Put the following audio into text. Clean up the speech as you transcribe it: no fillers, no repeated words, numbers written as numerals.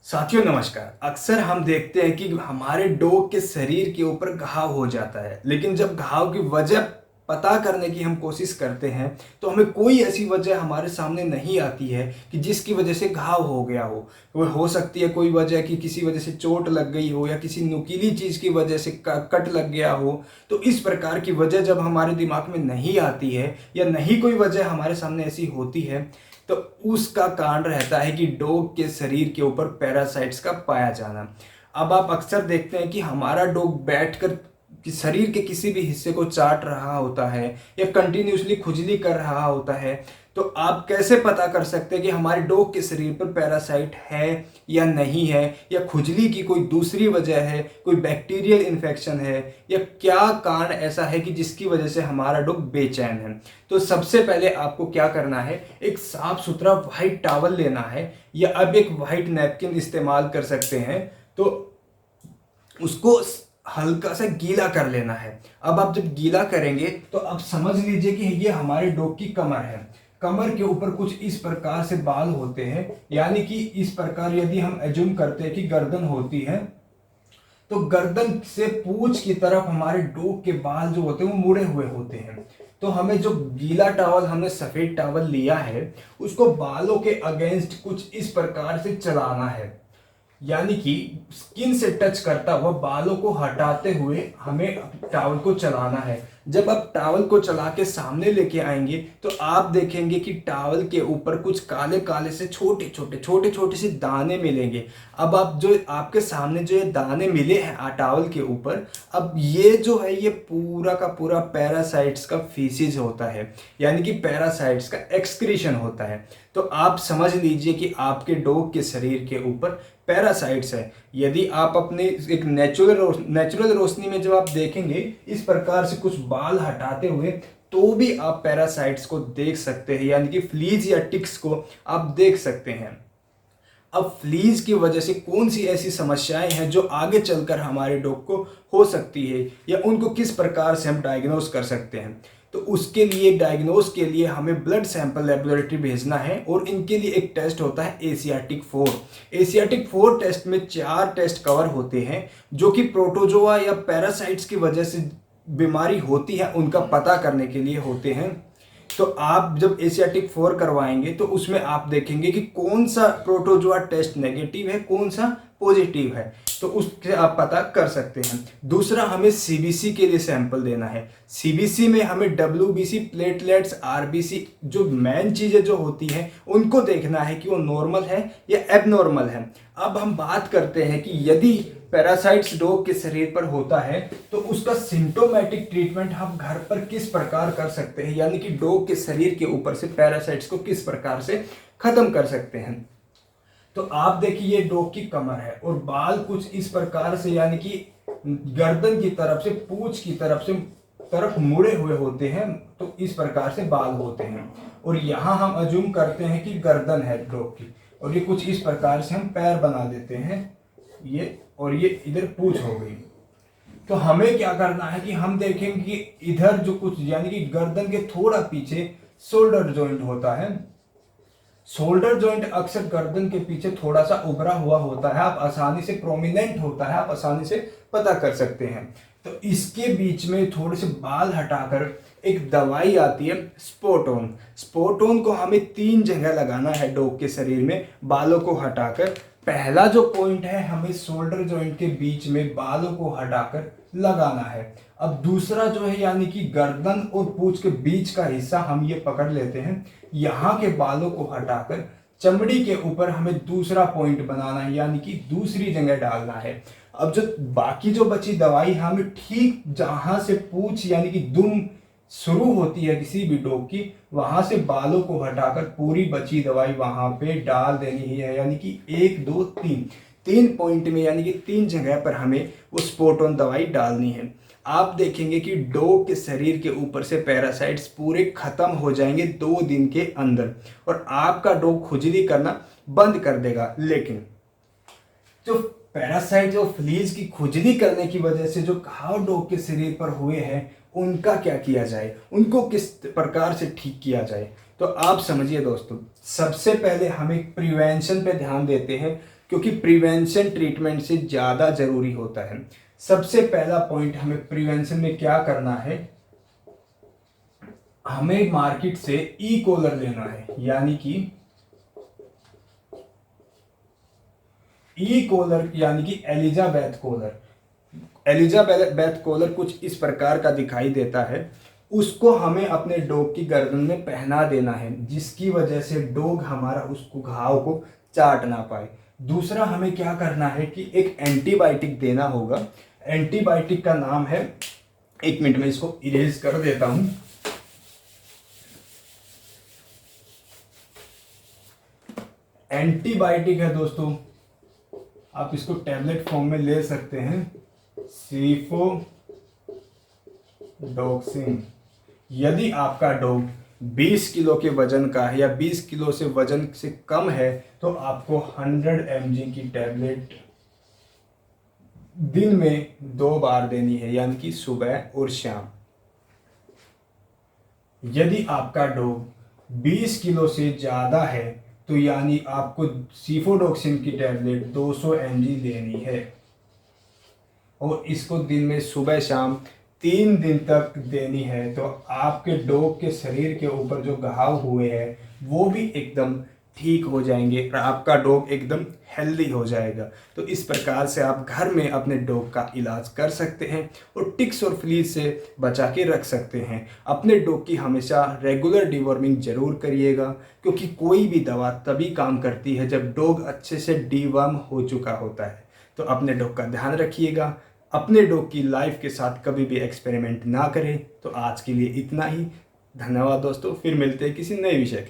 साथियों नमस्कार। अक्सर हम देखते हैं कि हमारे डॉग के शरीर के ऊपर घाव हो जाता है, लेकिन जब घाव की वजह पता करने की हम कोशिश करते हैं तो हमें कोई ऐसी वजह हमारे सामने नहीं आती है कि जिसकी वजह से घाव हो गया हो। वो हो सकती है कोई वजह कि किसी वजह से चोट लग गई हो या किसी नुकीली चीज़ की वजह से कट लग गया हो। तो इस प्रकार की वजह जब हमारे दिमाग में नहीं आती है या नहीं कोई वजह हमारे सामने ऐसी होती है तो उसका कारण रहता है कि डॉग के शरीर के ऊपर पैरासाइट्स का पाया जाना। अब आप अक्सर देखते हैं कि हमारा डॉग बैठकर कि शरीर के किसी भी हिस्से को चाट रहा होता है या कंटिन्यूसली खुजली कर रहा होता है। तो आप कैसे पता कर सकते हैं कि हमारे डॉग के शरीर पर पैरासाइट है या नहीं है, या खुजली की कोई दूसरी वजह है, कोई बैक्टीरियल इन्फेक्शन है, या क्या कारण ऐसा है कि जिसकी वजह से हमारा डॉग बेचैन है। तो सबसे पहले आपको क्या करना है, एक साफ सुथरा वाइट टॉवल लेना है या अब एक वाइट नैपकिन इस्तेमाल कर सकते हैं। तो उसको हल्का सा गीला कर लेना है। अब आप जब गीला करेंगे तो आप समझ लीजिए कि ये हमारे डॉग की कमर है। कमर के ऊपर कुछ इस प्रकार से बाल होते हैं, यानी कि इस प्रकार यदि हम एज्यूम करते हैं कि गर्दन होती है तो गर्दन से पूंछ की तरफ हमारे डॉग के बाल जो होते हैं वो मुड़े हुए होते हैं। तो हमें जो गीला टॉवल, हमने सफेद टॉवल लिया है, उसको बालों के अगेंस्ट कुछ इस प्रकार से चलाना है, यानी कि स्किन से टच करता हुआ बालों को हटाते हुए हमें टॉवल को चलाना है। जब आप टॉवल को चला के सामने लेके आएंगे तो आप देखेंगे कि टॉवल के ऊपर कुछ काले काले से छोटे छोटे से दाने मिलेंगे। अब आप जो आपके सामने जो ये दाने मिले हैं टॉवल के ऊपर, अब ये जो है ये पूरा का पूरा पैरासाइट्स का फीसिस होता है, यानी कि पैरासाइट्स का एक्सक्रीशन होता है। तो आप समझ लीजिए कि आपके डॉग के शरीर के ऊपर पैरासाइट्स है। यदि आप अपने एक नेचुरल रोशनी में जब आप देखेंगे इस प्रकार से कुछ बाल हटाते हुए, तो भी आप पैरासाइट्स को देख सकते हैं, यानी कि फ्लीज या टिक्स को आप देख सकते हैं। अब फ्लीज की वजह से कौन सी ऐसी समस्याएं हैं जो आगे चलकर हमारे डॉग को हो सकती है या उनको किस प्रकार से हम डायग्नोस कर सकते हैं। तो उसके लिए डायग्नोस के लिए हमें ब्लड सैंपल लेबोरेटरी भेजना है और इनके लिए एक टेस्ट होता है एशियाटिक 4। एशियाटिक 4 टेस्ट में 4 टेस्ट कवर होते हैं जो कि प्रोटोजोआ या पैरासाइट्स की वजह से बीमारी होती है उनका पता करने के लिए होते हैं। तो आप जब एशियाटिक 4 करवाएंगे तो उसमें आप देखेंगे कि कौन सा प्रोटोजोआ टेस्ट नेगेटिव है, कौन सा पॉजिटिव है, तो उससे आप पता कर सकते हैं। दूसरा, हमें सीबीसी के लिए सैंपल देना है। सीबीसी में हमें डब्ल्यूबीसी, प्लेटलेट्स, आरबीसी, जो मेन चीज़ें जो होती हैं उनको देखना है कि वो नॉर्मल है या एबनॉर्मल है। अब हम बात करते हैं कि यदि पैरासाइट्स डॉग के शरीर पर होता है तो उसका सिम्टोमेटिक ट्रीटमेंट हम घर पर किस प्रकार कर सकते हैं, यानी कि डॉग के शरीर के ऊपर से पैरासाइट्स को किस प्रकार से खत्म कर सकते हैं। तो आप देखिए ये डॉग की कमर है और बाल कुछ इस प्रकार से, यानी कि गर्दन की तरफ से पूंछ की तरफ मुड़े हुए होते हैं। तो इस प्रकार से बाल होते हैं और यहाँ हम अज्यूम करते हैं कि गर्दन है डॉग की, और ये कुछ इस प्रकार से हम पैर बना देते हैं ये, और ये इधर पूंछ हो गई। तो हमें क्या करना है कि हम देखेंगे कि इधर जो कुछ, यानी कि गर्दन के थोड़ा पीछे शोल्डर जॉइंट होता है। शोल्डर जॉइंट अक्सर गर्दन के पीछे थोड़ा सा उभरा हुआ होता है, आप आसानी से प्रोमिनेंट होता है, आप आसानी से पता कर सकते हैं। तो इसके बीच में थोड़े से बाल हटाकर एक दवाई आती है स्पोटोन। स्पोटोन को हमें 3 जगह लगाना है डॉग के शरीर में, बालों को हटाकर। पहला जो पॉइंट है, हमें शोल्डर जॉइंट के बीच में बालों को हटाकर लगाना है। अब दूसरा जो है, यानी कि गर्दन और पूंछ के बीच का हिस्सा हम ये पकड़ लेते हैं, यहाँ के बालों को हटाकर चमड़ी के ऊपर हमें दूसरा पॉइंट बनाना है, यानी कि दूसरी जगह डालना है। अब जो बाकी जो बची दवाई, हमें ठीक जहां से पूंछ यानी कि दुम शुरू होती है किसी भी डॉग की, वहां से बालों को हटाकर पूरी बची दवाई वहां पे डाल देनी है, यानी कि 1 2 3 पॉइंट में, यानी कि 3 जगह पर हमें वो स्पोटोन दवाई डालनी है। आप देखेंगे कि डॉग के शरीर के ऊपर से पैरासाइट्स पूरे खत्म हो जाएंगे 2 दिन के अंदर और आपका डॉग खुजली करना बंद कर देगा। लेकिन जो पैरासाइट, जो फ्लीज की खुजली करने की वजह से जो घाव डॉग के शरीर पर हुए हैं, उनका क्या किया जाए, उनको किस प्रकार से ठीक किया जाए। तो आप समझिए दोस्तों, सबसे पहले हमें प्रिवेंशन पे ध्यान देते हैं, क्योंकि प्रिवेंशन ट्रीटमेंट से ज़्यादा ज़रूरी होता है। सबसे पहला पॉइंट हमें प्रिवेंशन में क्या करना है, हमें मार्केट से ई कॉलर लेना है, यानी कि ई कॉलर यानी कि एलिजाबेथ कॉलर। एलिजाबेथ कॉलर कुछ इस प्रकार का दिखाई देता है। उसको हमें अपने डॉग की गर्दन में पहना देना है, जिसकी वजह से डॉग हमारा उसको घाव को चाट ना पाए। दूसरा हमें क्या करना है कि एक एंटीबायोटिक देना होगा। एंटीबायोटिक का नाम है, एक मिनट में इसको इरेज कर देता हूं। एंटीबायोटिक है दोस्तों, आप इसको टैबलेट फॉर्म में ले सकते हैं, सीफोडोक्सिन। यदि आपका डॉग 20 किलो के वजन का है या 20 किलो से वजन से कम है, तो आपको 100 mg की टैबलेट दिन में 2 बार देनी है, यानी कि सुबह और शाम। यदि आपका डॉग 20 किलो से ज़्यादा है, तो यानी आपको सीफोडोक्सिन की टैबलेट 200 mg लेनी है, और इसको दिन में सुबह शाम 3 दिन तक देनी है। तो आपके डॉग के शरीर के ऊपर जो घाव हुए हैं वो भी एकदम ठीक हो जाएंगे और आपका डॉग एकदम हेल्दी हो जाएगा। तो इस प्रकार से आप घर में अपने डॉग का इलाज कर सकते हैं और टिक्स और फ्लीज से बचा के रख सकते हैं। अपने डॉग की हमेशा रेगुलर डिवॉर्मिंग जरूर करिएगा, क्योंकि कोई भी दवा तभी काम करती है जब डॉग अच्छे से डिवॉर्म हो चुका होता है। तो अपने डॉग का ध्यान रखिएगा, अपने डॉग की लाइफ के साथ कभी भी एक्सपेरिमेंट ना करें। तो आज के लिए इतना ही। धन्यवाद दोस्तों, फिर मिलते हैं किसी नए विषय के